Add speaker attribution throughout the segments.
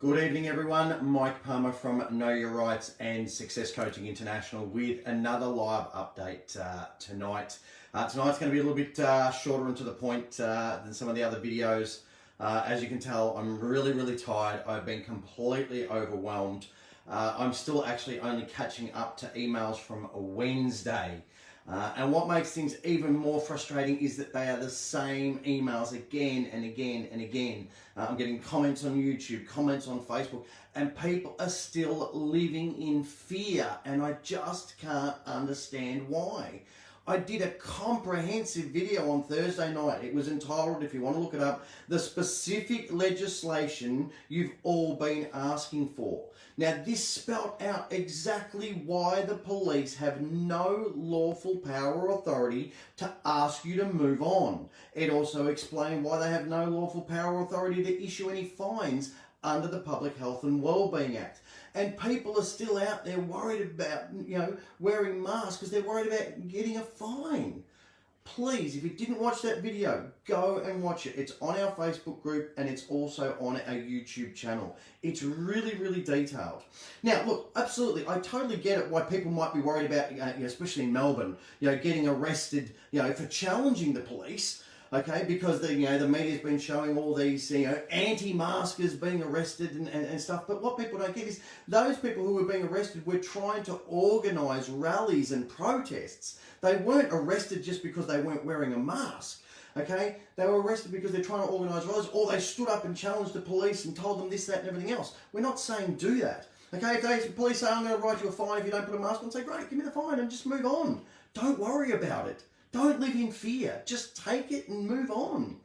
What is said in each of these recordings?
Speaker 1: Good evening, everyone. Mike Palmer from Know Your Rights and Success Coaching International with another live update tonight. Tonight's going to be a little bit shorter and to the point than some of the other videos. As you can tell, I'm really tired. I've been completely overwhelmed. I'm still actually only catching up to emails from Wednesday. And what makes things even more frustrating is that they are the same emails again and again and again. I'm getting comments on YouTube, comments on Facebook, and people are still living in fear, and I just can't understand why. I did a comprehensive video on Thursday night. It was entitled, if you want to look it up, The Specific Legislation You've All Been Asking For. Now, this spelled out exactly why the police have no lawful power or authority to ask you to move on. It also explained why they have no lawful power or authority to issue any fines under the Public Health and Wellbeing Act. And people are still out there worried about, wearing masks because they're worried about getting a fine. Please, if you didn't watch that video, go and watch it. It's on our Facebook group and it's also on our YouTube channel. It's really detailed. Now, look, absolutely, I totally get it why people might be worried about, especially in Melbourne, getting arrested, for challenging the police. Okay, because the media's been showing all these anti-maskers being arrested and stuff. But what people don't get is those people who were being arrested were trying to organise rallies and protests. They weren't arrested just because they weren't wearing a mask. Okay, they were arrested because they're trying to organise rallies, or they stood up and challenged the police and told them this, that, and everything else. We're not saying do that. Okay, if the police say I'm going to write you a fine if you don't put a mask on, say great, give me the fine and just move on. Don't worry about it. Don't live in fear. Just take it and move on.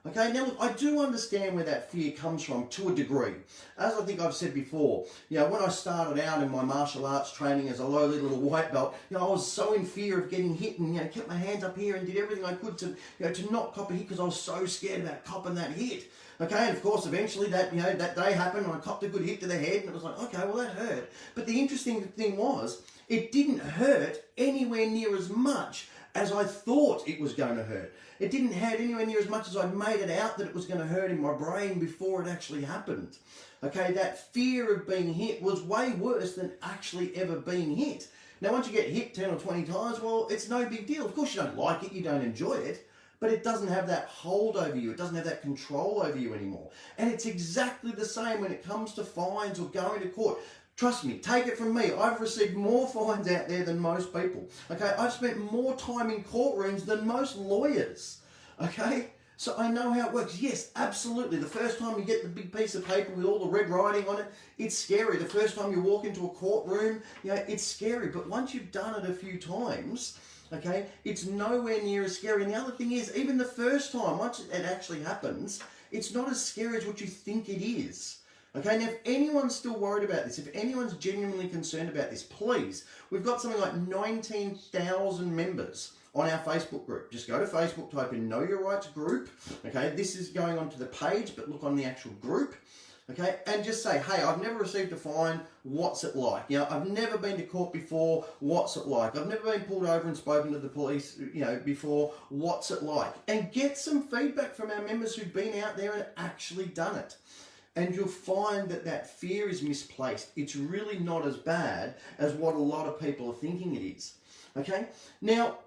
Speaker 1: Okay, now look, I do understand where that fear comes from to a degree. As I think I've said before, when I started out in my martial arts training as a lowly little white belt, I was so in fear of getting hit and kept my hands up here and did everything I could to not cop a hit because I was so scared about copping that hit. Okay, and of course eventually that that day happened and I copped a good hit to the head and it was like, okay, well that hurt. But the interesting thing was, it didn't hurt anywhere near as much as I thought it was going to hurt. It didn't hurt anywhere near as much as I'd made it out that it was going to hurt in my brain before it actually happened. Okay, that fear of being hit was way worse than actually ever being hit. Now, once you get hit 10 or 20 times, well, it's no big deal. Of course you don't like it, you don't enjoy it, but it doesn't have that hold over you. It doesn't have that control over you anymore. And it's exactly the same when it comes to fines or going to court. Trust me, take it from me. I've received more fines out there than most people. Okay, I've spent more time in courtrooms than most lawyers. Okay, so I know how it works. Yes, absolutely. The first time you get the big piece of paper with all the red writing on it, it's scary. The first time you walk into a courtroom, it's scary. But once you've done it a few times, okay, it's nowhere near as scary. And the other thing is, even the first time, once it actually happens, it's not as scary as what you think it is. Okay, now if anyone's still worried about this, if anyone's genuinely concerned about this, please, we've got something like 19,000 members on our Facebook group. Just go to Facebook, type in Know Your Rights group. Okay, this is going onto the page, but look on the actual group. Okay, and just say, hey, I've never received a fine, what's it like? I've never been to court before, what's it like? I've never been pulled over and spoken to the police, before, what's it like? And get some feedback from our members who've been out there and actually done it. And you'll find that fear is misplaced. It's really not as bad as what a lot of people are thinking it is. Okay? Now,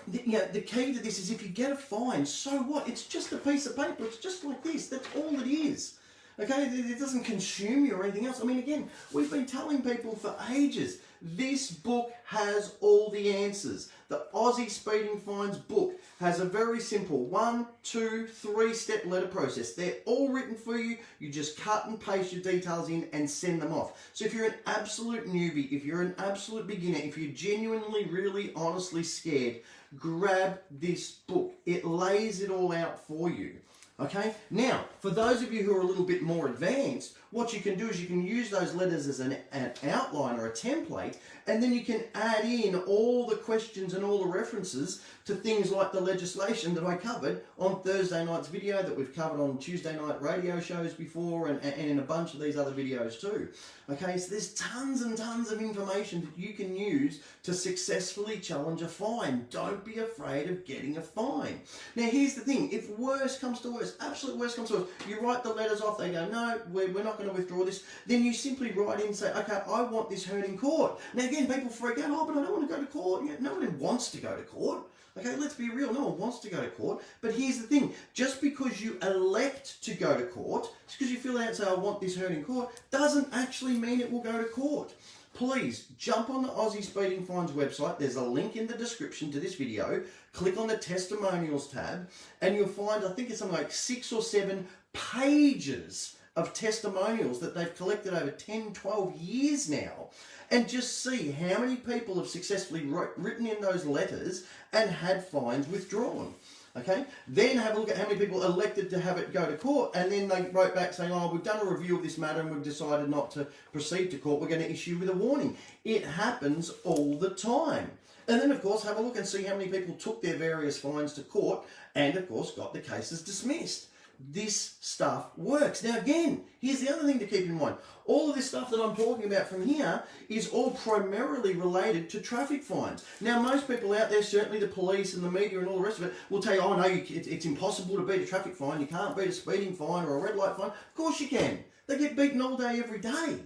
Speaker 1: the key to this is if you get a fine, so what? It's just a piece of paper. It's just like this. That's all it is. Okay? It doesn't consume you or anything else. I mean, again, we've been telling people for ages, this book has all the answers. The Aussie Speeding Fines book has a very simple 1, 2, 3-step letter process. They're all written for you. You just cut and paste your details in and send them off. So if you're an absolute newbie, if you're an absolute beginner, if you're genuinely, really, honestly scared, grab this book. It lays it all out for you. Okay, now for those of you who are a little bit more advanced, what you can do is you can use those letters as an outline or a template, and then you can add in all the questions and all the references to things like the legislation that I covered on Thursday night's video, that we've covered on Tuesday night radio shows before, and in a bunch of these other videos too. Okay, so there's tons and tons of information that you can use to successfully challenge a fine. Don't be afraid of getting a fine. Now here's the thing, if worse comes to worse, absolute worst comes to worse, you write the letters off, they go, no, we're not going to withdraw this, then you simply write in and say, okay, I want this heard in court. Now again, people freak out, oh, but I don't want to go to court. Yeah, nobody wants to go to court. Okay, let's be real, no one wants to go to court. But here's the thing, just because you elect to go to court, just because you fill out and say, I want this heard in court, doesn't actually mean it will go to court. Please jump on the Aussie Speeding Fines website. There's a link in the description to this video. Click on the testimonials tab and you'll find, I think it's something like 6 or 7 pages of testimonials that they've collected over 10, 12 years now. And just see how many people have successfully written in those letters and had fines withdrawn. Okay, then have a look at how many people elected to have it go to court, and then they wrote back saying, oh, we've done a review of this matter and we've decided not to proceed to court, we're going to issue with a warning. It happens all the time. And then, of course, have a look and see how many people took their various fines to court and, of course, got the cases dismissed. This stuff works. Now, again, here's the other thing to keep in mind. All of this stuff that I'm talking about from here is all primarily related to traffic fines. Now, most people out there, certainly the police and the media and all the rest of it, will tell you, oh, no, it's impossible to beat a traffic fine. You can't beat a speeding fine or a red light fine. Of course you can. They get beaten all day, every day.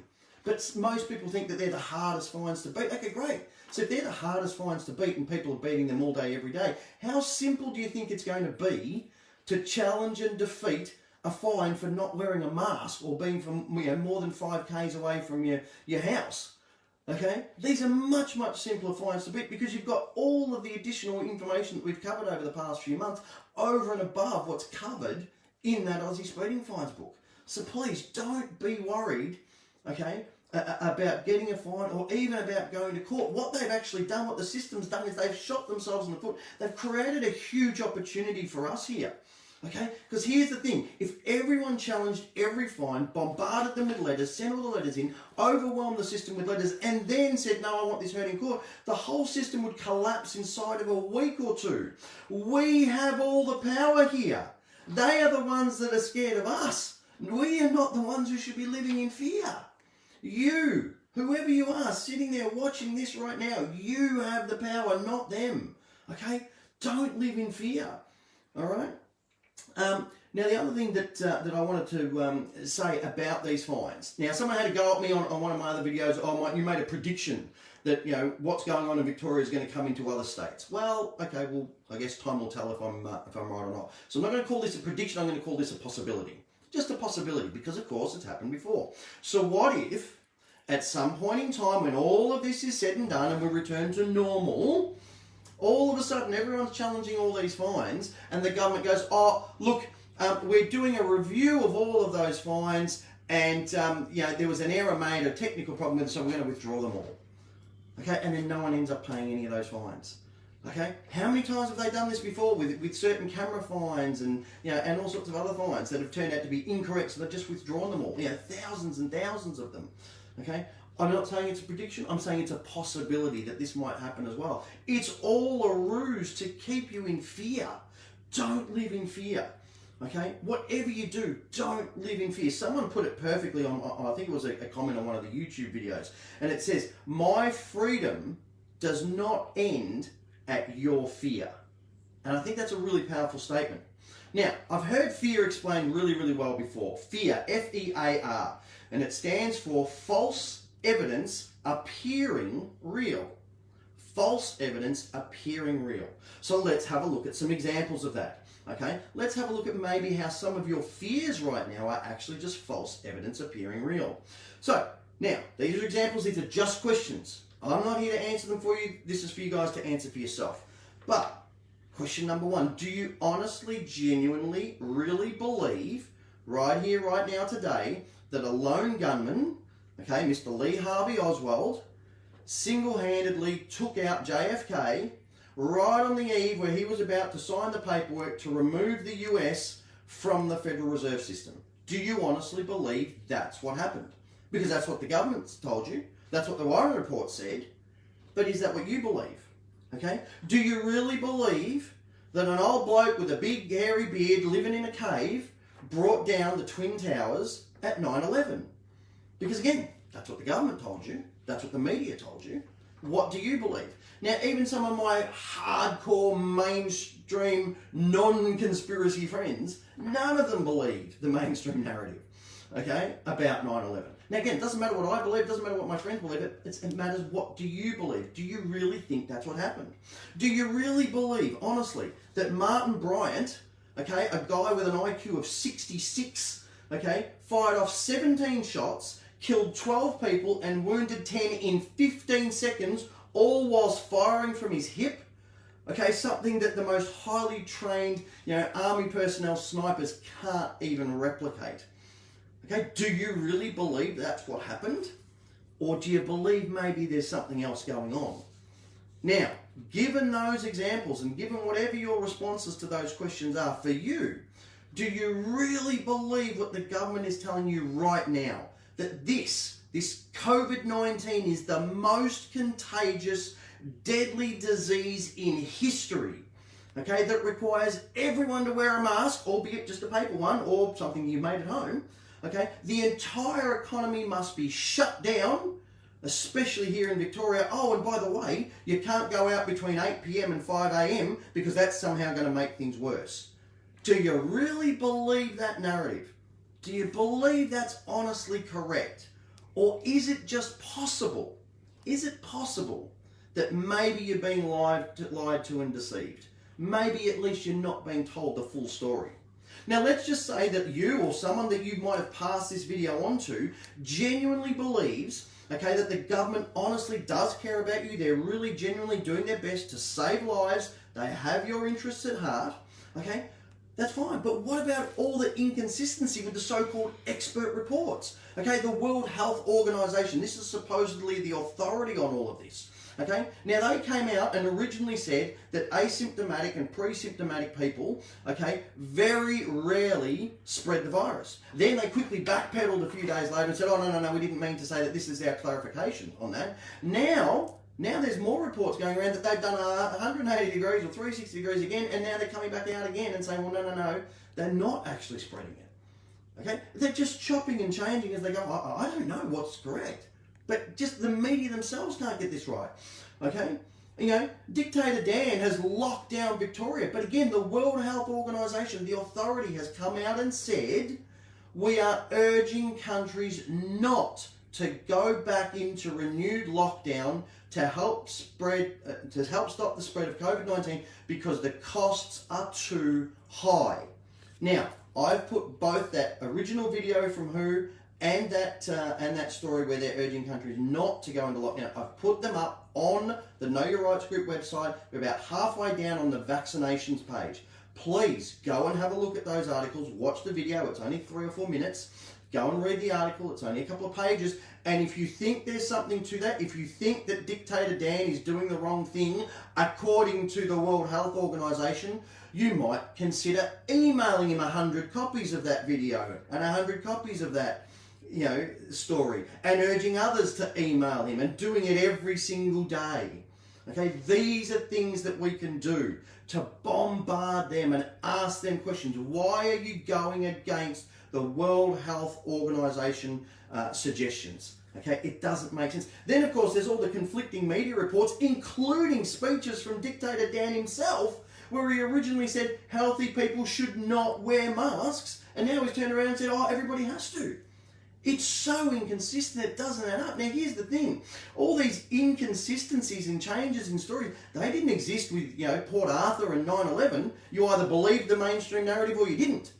Speaker 1: But most people think that they're the hardest fines to beat. Okay, great. So if they're the hardest fines to beat and people are beating them all day, every day, how simple do you think it's going to be to challenge and defeat a fine for not wearing a mask or being from more than 5 k's away from your house? Okay, these are much, much simpler fines to beat because you've got all of the additional information that we've covered over the past few months over and above what's covered in that Aussie Speeding Fines book. So please don't be worried, okay, about getting a fine or even about going to court. What they've actually done, what the system's done, is they've shot themselves in the foot. They've created a huge opportunity for us here. Okay, because here's the thing, if everyone challenged every fine, bombarded them with letters, sent all the letters in, overwhelmed the system with letters, and then said, no, I want this heard in court, the whole system would collapse inside of a week or two. We have all the power here. They are the ones that are scared of us. We are not the ones who should be living in fear. You, whoever you are, sitting there watching this right now, you have the power, not them. Okay, don't live in fear. All right. Now, the other thing that I wanted to say about these fines. Now, someone had to go at me on one of my other videos. Oh, you made a prediction that, what's going on in Victoria is going to come into other states. Well, okay, well, I guess time will tell if I'm right or not. So I'm not going to call this a prediction. I'm going to call this a possibility. Just a possibility, because, of course, it's happened before. So what if, at some point in time, when all of this is said and done and we return to normal, all of a sudden everyone's challenging all these fines and the government goes, oh, look, we're doing a review of all of those fines and there was an error made, a technical problem with it, so we're going to withdraw them all. Okay, and then no one ends up paying any of those fines. Okay, how many times have they done this before with certain camera fines and and all sorts of other fines that have turned out to be incorrect, so they've just withdrawn them all? Thousands and thousands of them. Okay, I'm not saying it's a prediction, I'm saying it's a possibility that this might happen as well. It's all a ruse to keep you in fear. Don't live in fear. Okay, whatever you do, don't live in fear. Someone put it perfectly on, I think it was a comment on one of the YouTube videos, and it says, my freedom does not end at your fear. And I think that's a really powerful statement. Now, I've heard fear explained really, really well before. Fear, F-E-A-R, and it stands for false evidence appearing real. False evidence appearing real. So let's have a look at some examples of that. Okay, let's have a look at maybe how some of your fears right now are actually just false evidence appearing real. So, now, these are examples, these are just questions. I'm not here to answer them for you, this is for you guys to answer for yourself. But, question number 1, do you honestly, genuinely, really believe, right here, right now, today, that a lone gunman, okay, Mr. Lee Harvey Oswald, single-handedly took out JFK right on the eve where he was about to sign the paperwork to remove the US from the Federal Reserve System? Do you honestly believe that's what happened? Because that's what the government's told you. That's what the Warren report said. But is that what you believe? Okay? Do you really believe that an old bloke with a big hairy beard living in a cave brought down the Twin Towers at 9/11? Because again, that's what the government told you. That's what the media told you. What do you believe? Now, even some of my hardcore, mainstream, non-conspiracy friends, none of them believe the mainstream narrative, okay, about 9/11. Now, again, it doesn't matter what I believe, it doesn't matter what my friends believe, it matters what do you believe. Do you really think that's what happened? Do you really believe, honestly, that Martin Bryant, okay, a guy with an IQ of 66, okay, fired off 17 shots, killed 12 people and wounded 10 in 15 seconds, all whilst firing from his hip? Okay, something that the most highly trained, army personnel snipers can't even replicate. Okay, do you really believe that's what happened? Or do you believe maybe there's something else going on? Now, given those examples and given whatever your responses to those questions are for you, do you really believe what the government is telling you right now? That this COVID-19 is the most contagious, deadly disease in history, okay, that requires everyone to wear a mask, albeit just a paper one or something you made at home, okay? The entire economy must be shut down, especially here in Victoria. Oh, and by the way, you can't go out between 8 p.m. and 5 a.m. because that's somehow going to make things worse. Do you really believe that narrative? Do you believe that's honestly correct? Or is it just possible? Is it possible that maybe you're being lied to and deceived? Maybe at least you're not being told the full story. Now let's just say that you or someone that you might have passed this video on to genuinely believes, okay, that the government honestly does care about you. They're really genuinely doing their best to save lives. They have your interests at heart, okay? That's fine, but what about all the inconsistency with the so-called expert reports? Okay, the World Health Organization, this is supposedly the authority on all of this. Okay, now they came out and originally said that asymptomatic and pre-symptomatic people, okay, very rarely spread the virus. Then they quickly backpedaled a few days later and said, oh, no, we didn't mean to say that. This is our clarification on that. Now there's more reports going around that they've done 180 degrees or 360 degrees again, and now they're coming back out again and saying, well, no, they're not actually spreading it. Okay? They're just chopping and changing as they go. I don't know what's correct. But just the media themselves can't get this right. Okay? Dictator Dan has locked down Victoria. But again, the World Health Organization, the authority, has come out and said, we are urging countries not to go back into renewed lockdown to help stop the spread of COVID-19 because the costs are too high. Now, I've put both that original video from WHO and that story where they're urging countries not to go into lockdown. I've put them up on the Know Your Rights Group website. We're about halfway down on the vaccinations page. Please go and have a look at those articles. Watch the video. It's only 3 or 4 minutes. Go and read the article. It's only a couple of pages. And if you think there's something to that, if you think that Dictator Dan is doing the wrong thing according to the World Health Organization, you might consider emailing him 100 copies of that video and 100 copies of that story, and urging others to email him and doing it every single day. Okay, these are things that we can do to bombard them and ask them questions. Why are you going against the World Health Organization suggestions? Okay, it doesn't make sense. Then, of course, there's all the conflicting media reports, including speeches from Dictator Dan himself, where he originally said healthy people should not wear masks, and now he's turned around and said, oh, everybody has to. It's so inconsistent, it doesn't add up. Now, here's the thing. All these inconsistencies and changes in stories, they didn't exist with, Port Arthur and 9/11. You either believed the mainstream narrative or you didn't.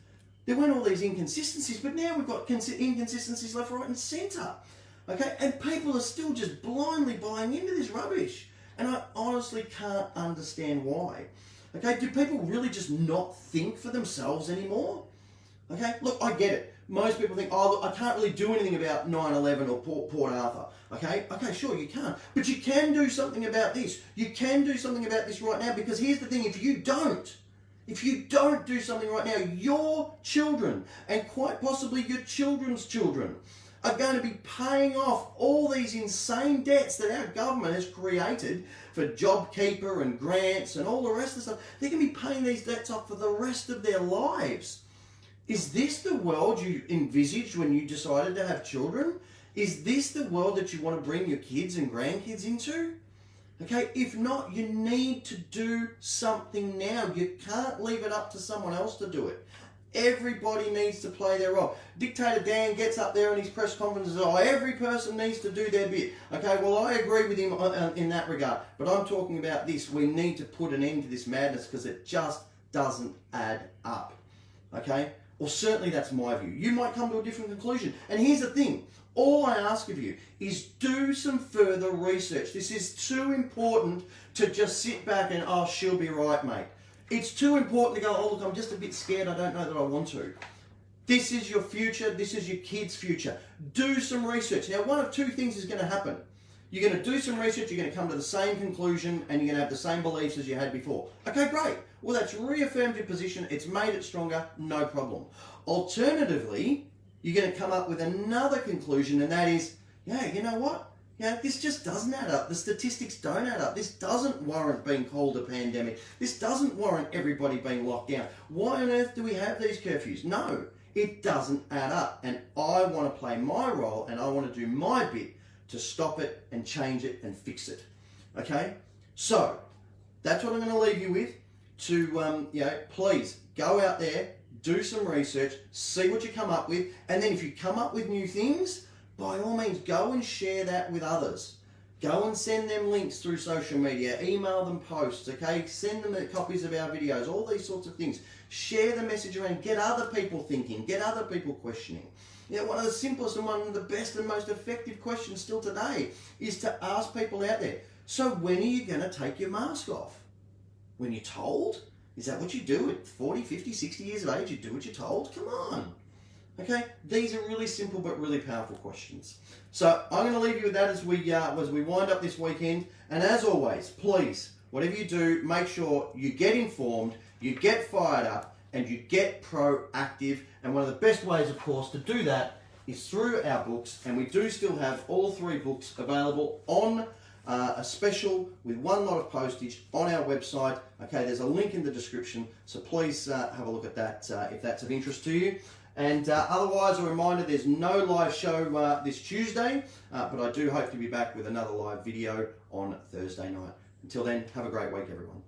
Speaker 1: There weren't all these inconsistencies, but now we've got inconsistencies left, right, and centre. Okay? And people are still just blindly buying into this rubbish. And I honestly can't understand why. Okay? Do people really just not think for themselves anymore? Okay? Look, I get it. Most people think, oh, look, I can't really do anything about 9/11 or Port Arthur. Okay, sure, you can't. But you can do something about this. You can do something about this right now, because here's the thing, if you don't do something right now, your children, and quite possibly your children's children, are going to be paying off all these insane debts that our government has created for JobKeeper and grants and all the rest of the stuff. They're going to be paying these debts off for the rest of their lives. Is this the world you envisaged when you decided to have children? Is this the world that you want to bring your kids and grandkids into? Okay, if not, you need to do something now. You can't leave it up to someone else to do it. Everybody needs to play their role. Dictator Dan gets up there in his press conference and says, oh, every person needs to do their bit. Okay, well, I agree with him in that regard. But I'm talking about this. We need to put an end to this madness because it just doesn't add up. Okay? Well, certainly that's my view. You might come to a different conclusion. And here's the thing. All I ask of you is do some further research. This is too important to just sit back and, oh, she'll be right, mate. It's too important to go, oh, look, I'm just a bit scared. I don't know that I want to. This is your future. This is your kids' future. Do some research. Now, one of two things is going to happen. You're going to do some research, you're going to come to the same conclusion, and you're going to have the same beliefs as you had before. Okay, great. Well, that's reaffirmed your position. It's made it stronger. No problem. Alternatively, you're going to come up with another conclusion, and that is, yeah, you know what? Yeah, this just doesn't add up. The statistics don't add up. This doesn't warrant being called a pandemic. This doesn't warrant everybody being locked down. Why on earth do we have these curfews? No, it doesn't add up. And I want to play my role, and I want to do my bit to stop it and change it and fix it. Okay? So, that's what I'm going to leave you with. To, please go out there, do some research, see what you come up with, and then if you come up with new things, by all means, go and share that with others. Go and send them links through social media, email them posts, okay? Send them copies of our videos, all these sorts of things. Share the message around, get other people thinking, get other people questioning. You know, one of the simplest and one of the best and most effective questions still today is to ask people out there, so when are you going to take your mask off? When you're told? Is that what you do at 40, 50, 60 years of age? You do what you're told? Come on. Okay, these are really simple but really powerful questions. So I'm going to leave you with that as we wind up this weekend. And as always, please, whatever you do, make sure you get informed, you get fired up, and you get proactive. And one of the best ways, of course, to do that is through our books. And we do still have all 3 books available on a special with one lot of postage on our website. Okay, there's a link in the description, so please have a look at that if that's of interest to you. And otherwise, a reminder, there's no live show this Tuesday, but I do hope to be back with another live video on Thursday night. Until then, have a great week, everyone.